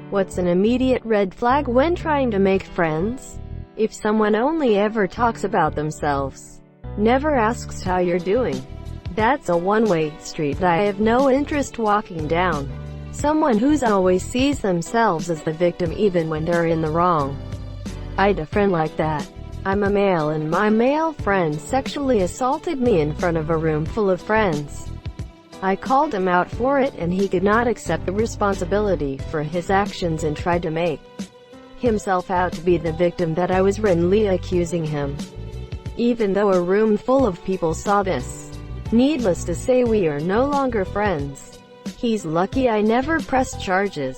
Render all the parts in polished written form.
What's an immediate red flag when trying to make friends? If someone only ever talks about themselves, never asks how you're doing, that's a one-way street that I have no interest walking down. Someone who's always sees themselves as the victim even when they're in the wrong. I'd a friend like that. I'm a male and my male friend sexually assaulted me in front of a room full of friends. I called him out for it and he could not accept the responsibility for his actions and tried to make himself out to be the victim that I was wrongly accusing him. Even though a room full of people saw this. Needless to say, we are no longer friends. He's lucky I never pressed charges.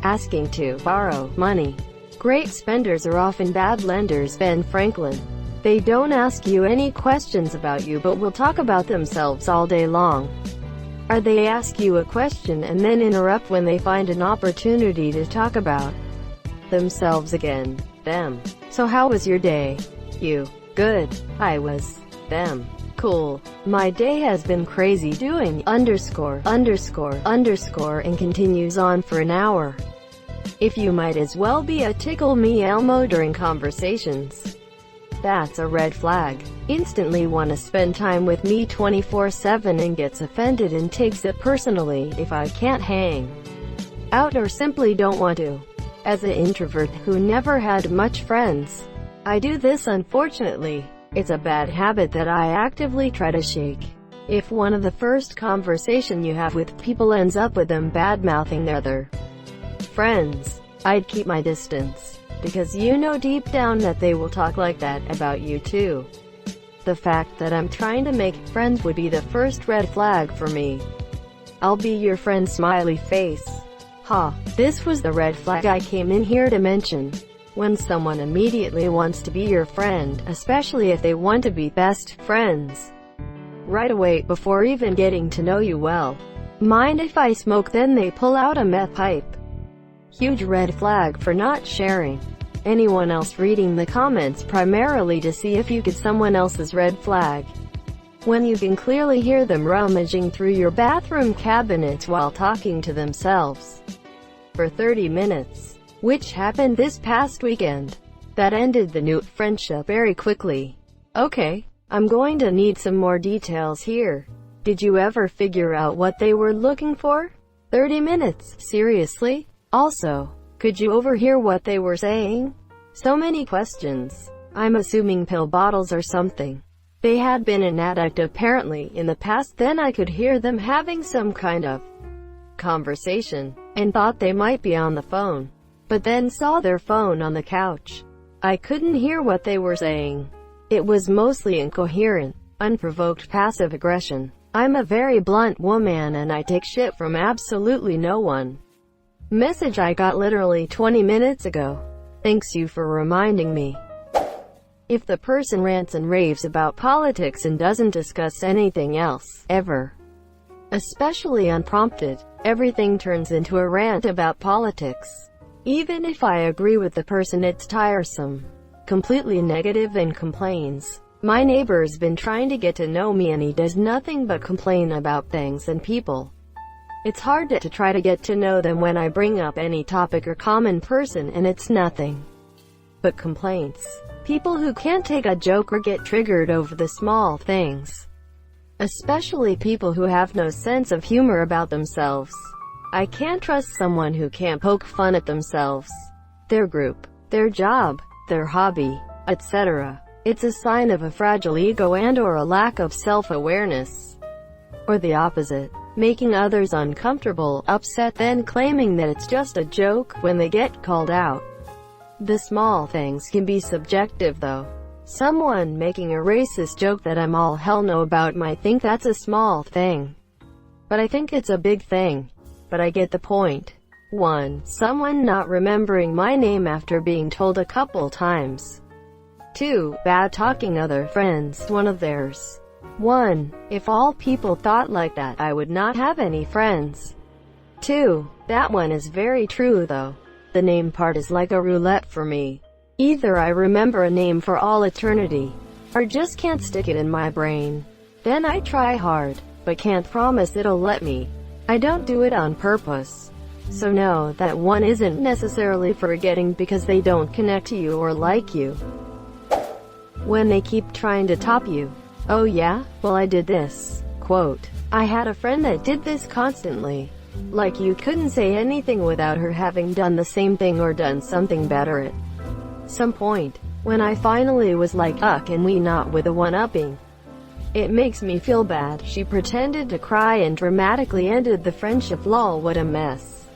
Asking to borrow money. Great spenders are often bad lenders. Ben Franklin. They don't ask you any questions about you but will talk about themselves all day long. Or they ask you a question and then interrupt when they find an opportunity to talk about themselves again. Them. So how was your day? You. Good. I was. Them. Cool. My day has been crazy doing and continues on for an hour. If you might as well be a tickle me Elmo during conversations. That's a red flag. Instantly want to spend time with me 24/7 and gets offended and takes it personally if I can't hang out or simply don't want to. As an introvert who never had much friends, I do this unfortunately. It's a bad habit that I actively try to shake. If one of the first conversation you have with people ends up with them bad-mouthing their other friends, I'd keep my distance. Because you know deep down that they will talk like that about you too. The fact that I'm trying to make friends would be the first red flag for me. I'll be your friend smiley face. Ha, this was the red flag I came in here to mention. When someone immediately wants to be your friend, especially if they want to be best friends right away before even getting to know you well. Mind if I smoke? Then they pull out a meth pipe. Huge red flag for not sharing anyone else. Reading the comments primarily to see if you get someone else's red flag, when you can clearly hear them rummaging through your bathroom cabinets while talking to themselves for 30 minutes. Which happened this past weekend. That ended the new friendship very quickly. Okay, I'm going to need some more details here. Did you ever figure out what they were looking for? 30 minutes, seriously? Also, could you overhear what they were saying? So many questions. I'm assuming pill bottles or something. They had been an addict apparently in the past. Then I could hear them having some kind of conversation, and thought they might be on the phone. But then saw their phone on the couch. I couldn't hear what they were saying. It was mostly incoherent, unprovoked passive aggression. I'm a very blunt woman and I take shit from absolutely no one. Message I got literally 20 minutes ago. Thanks you for reminding me. If the person rants and raves about politics and doesn't discuss anything else, ever, especially unprompted, everything turns into a rant about politics. Even if I agree with the person, it's tiresome. Completely negative and complains. My neighbor's been trying to get to know me and he does nothing but complain about things and people. It's hard to try to get to know them when I bring up any topic or common person and it's nothing but complaints. People who can't take a joke or get triggered over the small things. Especially people who have no sense of humor about themselves. I can't trust someone who can't poke fun at themselves, their group, their job, their hobby, etc. It's a sign of a fragile ego and or a lack of self-awareness. Or the opposite, making others uncomfortable, upset, then claiming that it's just a joke when they get called out. The small things can be subjective though. Someone making a racist joke that I'm all hell no about might think that's a small thing. But I think it's a big thing. But I get the point. 1. Someone not remembering my name after being told a couple times. 2. Bad talking other friends, one of theirs. 1. If all people thought like that, I would not have any friends. 2. That one is very true though. The name part is like a roulette for me. Either I remember a name for all eternity, or just can't stick it in my brain. Then I try hard, but can't promise it'll let me. I don't do it on purpose. So know that one isn't necessarily forgetting because they don't connect to you or like you. When they keep trying to top you. Oh yeah? Well, I did this. Quote, I had a friend that did this constantly. Like you couldn't say anything without her having done the same thing or done something better at some point. When I finally was like, can we not with the one-upping? It makes me feel bad. She pretended to cry and dramatically ended the friendship. Lol, what a mess.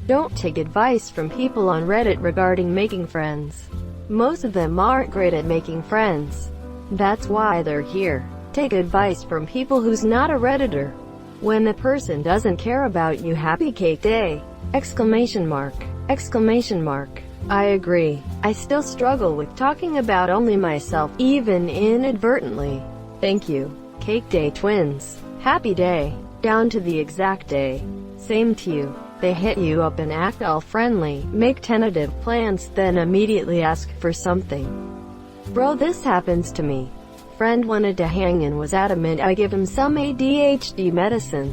Don't take advice from people on Reddit regarding making friends. Most of them aren't great at making friends. That's why they're here. Take advice from people who's not a Redditor. When the person doesn't care about you, happy cake day! Exclamation mark. Exclamation mark. I agree. I still struggle with talking about only myself, even inadvertently. Thank you. Cake day twins. Happy day. Down to the exact day. Same to you. They hit you up and act all friendly, make tentative plans, then immediately ask for something. Bro, this happens to me. Friend wanted to hang and was adamant I give him some ADHD medicine.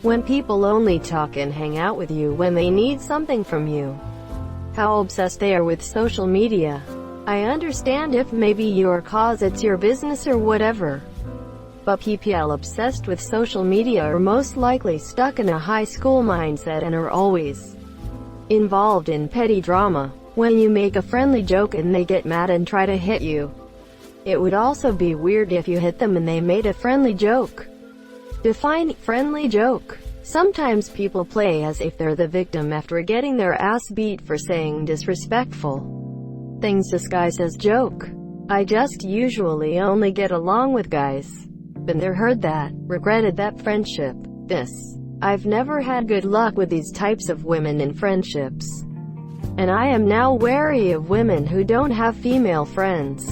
When people only talk and hang out with you when they need something from you. How obsessed they are with social media. I understand if maybe your cause it's your business or whatever. But people obsessed with social media are most likely stuck in a high school mindset and are always involved in petty drama. When you make a friendly joke and they get mad and try to hit you. It would also be weird if you hit them and they made a friendly joke. Define friendly joke. Sometimes people play as if they're the victim after getting their ass beat for saying disrespectful things disguised as joke. I just usually only get along with guys. Been there, heard that, regretted that friendship. I've never had good luck with these types of women in friendships. And I am now wary of women who don't have female friends.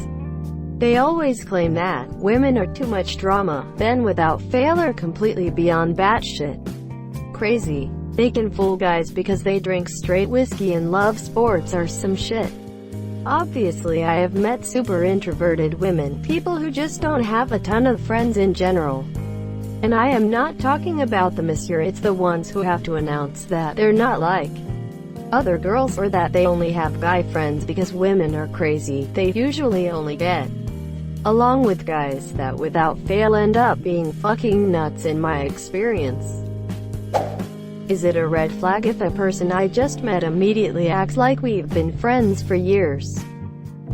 They always claim that women are too much drama, then without fail are completely beyond batshit crazy. They can fool guys because they drink straight whiskey and love sports or some shit. Obviously, I have met super introverted women, people who just don't have a ton of friends in general. And I am not talking about the monsieur, it's the ones who have to announce that they're not like other girls or that they only have guy friends because women are crazy. They usually only get along with guys that without fail end up being fucking nuts in my experience. Is it a red flag if a person I just met immediately acts like we've been friends for years?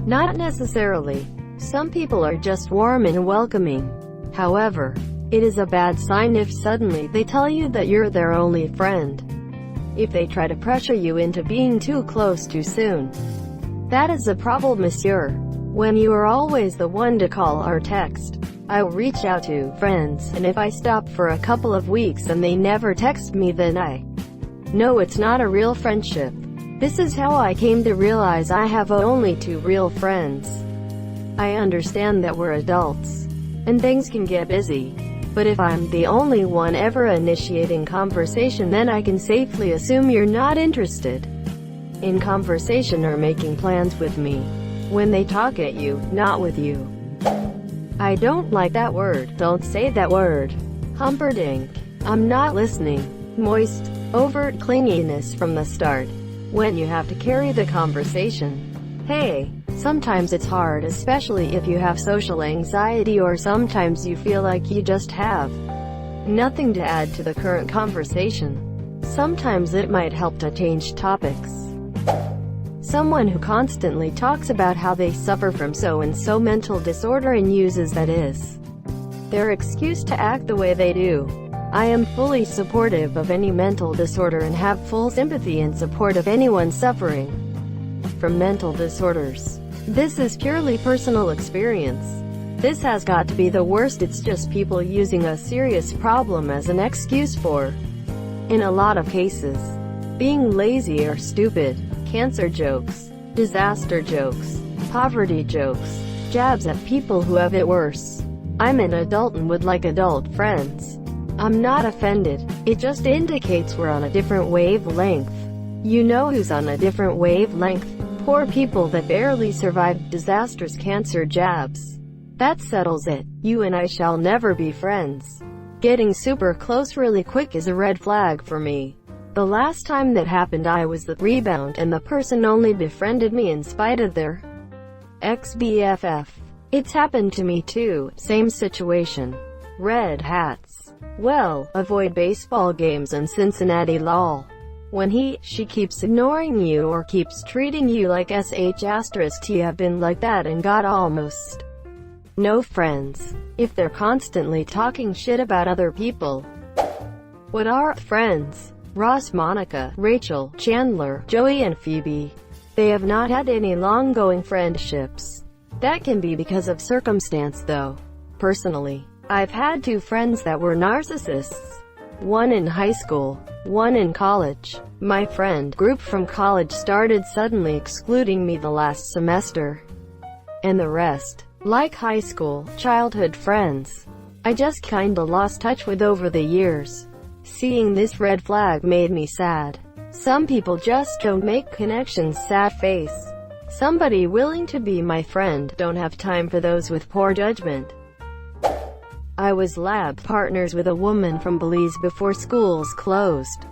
Not necessarily. Some people are just warm and welcoming. However, it is a bad sign if suddenly they tell you that you're their only friend. If they try to pressure you into being too close too soon. That is a problem, monsieur. When you are always the one to call or text. I'll reach out to friends, and if I stop for a couple of weeks and they never text me, then I know it's not a real friendship. This is how I came to realize I have only 2 real friends. I understand that we're adults, and things can get busy. But if I'm the only one ever initiating conversation, then I can safely assume you're not interested in conversation or making plans with me. When they talk at you, not with you. I don't like that word. Don't say that word. Humperdinck. I'm not listening. Moist, overt clinginess from the start. When you have to carry the conversation. Hey, sometimes it's hard, especially if you have social anxiety, or sometimes you feel like you just have nothing to add to the current conversation. Sometimes it might help to change topics. Someone who constantly talks about how they suffer from so-and-so mental disorder and uses that as their excuse to act the way they do. I am fully supportive of any mental disorder and have full sympathy and support of anyone suffering from mental disorders. This is purely personal experience. This has got to be the worst. It's just people using a serious problem as an excuse for, in a lot of cases, being lazy or stupid. Cancer jokes, disaster jokes, poverty jokes, jabs at people who have it worse. I'm an adult and would like adult friends. I'm not offended. It just indicates we're on a different wavelength. You know who's on a different wavelength? Poor people that barely survived disastrous cancer jabs. That settles it. You and I shall never be friends. Getting super close really quick is a red flag for me. The last time that happened I was the rebound and the person only befriended me in spite of their ex-BFF. It's happened to me too, same situation. Red hats. Well, avoid baseball games in Cincinnati lol. When she keeps ignoring you or keeps treating you like sh*t, have been like that and got almost no friends. If they're constantly talking shit about other people. What are friends? Ross, Monica, Rachel, Chandler, Joey and Phoebe. They have not had any long-going friendships. That can be because of circumstance though. Personally, I've had 2 friends that were narcissists. One in high school, one in college. My friend group from college started suddenly excluding me the last semester. And the rest, like high school, childhood friends, I just kinda lost touch with over the years. Seeing this red flag made me sad. Some people just don't make connections, sad face. Somebody willing to be my friend, don't have time for those with poor judgment. I was lab partners with a woman from Belize before schools closed.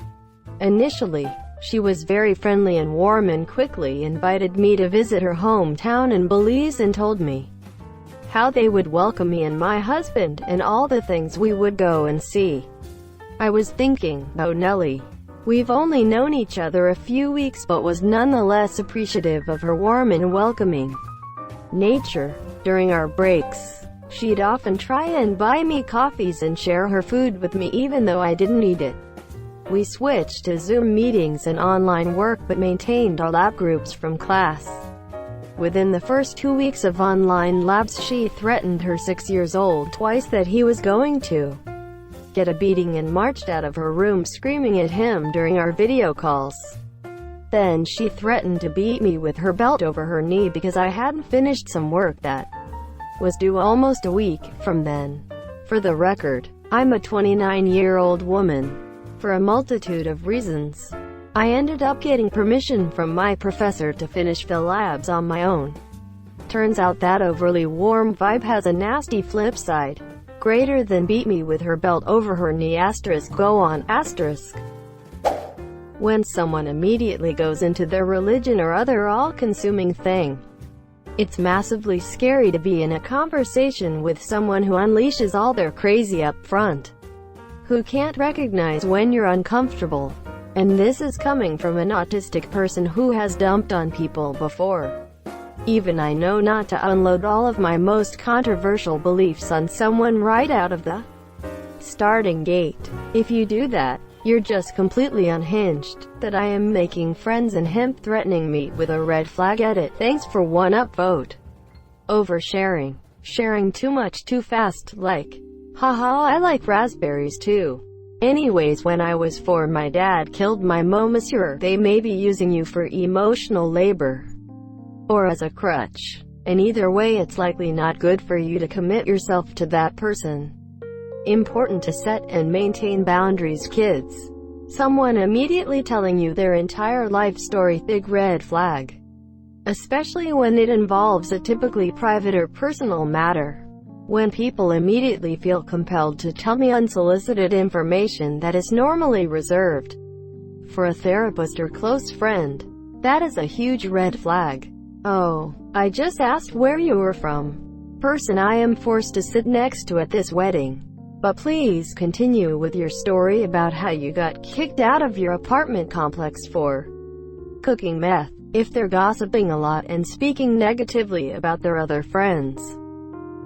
Initially, she was very friendly and warm and quickly invited me to visit her hometown in Belize and told me how they would welcome me and my husband, and all the things we would go and see. I was thinking, oh Nelly, we've only known each other a few weeks, but was nonetheless appreciative of her warm and welcoming nature. During our breaks, she'd often try and buy me coffees and share her food with me even though I didn't eat it. We switched to Zoom meetings and online work but maintained our lab groups from class. Within the first 2 weeks of online labs, she threatened her 6-year-old twice that he was going to get a beating and marched out of her room screaming at him during our video calls. Then she threatened to beat me with her belt over her knee because I hadn't finished some work that was due almost a week from then. For the record, I'm a 29-year-old woman. For a multitude of reasons, I ended up getting permission from my professor to finish the labs on my own. Turns out that overly warm vibe has a nasty flip side. Greater than beat me with her belt over her knee *, go on *. When someone immediately goes into their religion or other all-consuming thing, it's massively scary to be in a conversation with someone who unleashes all their crazy up front, who can't recognize when you're uncomfortable. And this is coming from an autistic person who has dumped on people before. Even I know not to unload all of my most controversial beliefs on someone right out of the starting gate. If you do that, you're just completely unhinged. That I am making friends and him threatening me with a red flag. Edit. Thanks for one upvote. Oversharing. Sharing too much too fast, like, haha, I like raspberries too. Anyways, when I was 4 my dad killed my monsieur. They may be using you for emotional labor or as a crutch. And either way it's likely not good for you to commit yourself to that person. Important to set and maintain boundaries, kids. Someone immediately telling you their entire life story, big red flag. Especially when it involves a typically private or personal matter. When people immediately feel compelled to tell me unsolicited information that is normally reserved for a therapist or close friend, that is a huge red flag. Oh, I just asked where you were from. Person I am forced to sit next to at this wedding. But please continue with your story about how you got kicked out of your apartment complex for cooking meth. If they're gossiping a lot and speaking negatively about their other friends,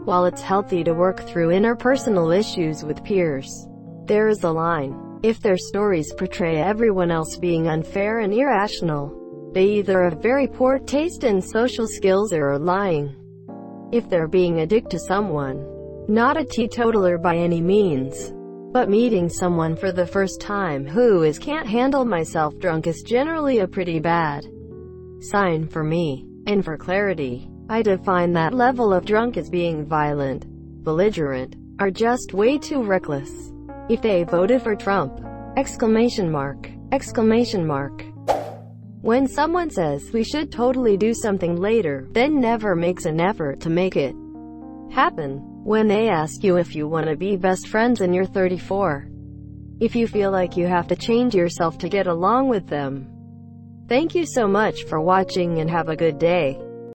while it's healthy to work through interpersonal issues with peers, there is a line. If their stories portray everyone else being unfair and irrational, they either have very poor taste and social skills or are lying. If they're being a dick to someone, not a teetotaler by any means, but meeting someone for the first time who can't handle myself drunk is generally a pretty bad sign for me. And for clarity, I define that level of drunk as being violent, belligerent, or just way too reckless. If they voted for Trump! Exclamation mark. Exclamation mark. When someone says we should totally do something later, then never makes an effort to make it happen. When they ask you if you want to be best friends and you're 34, if you feel like you have to change yourself to get along with them. Thank you so much for watching and have a good day.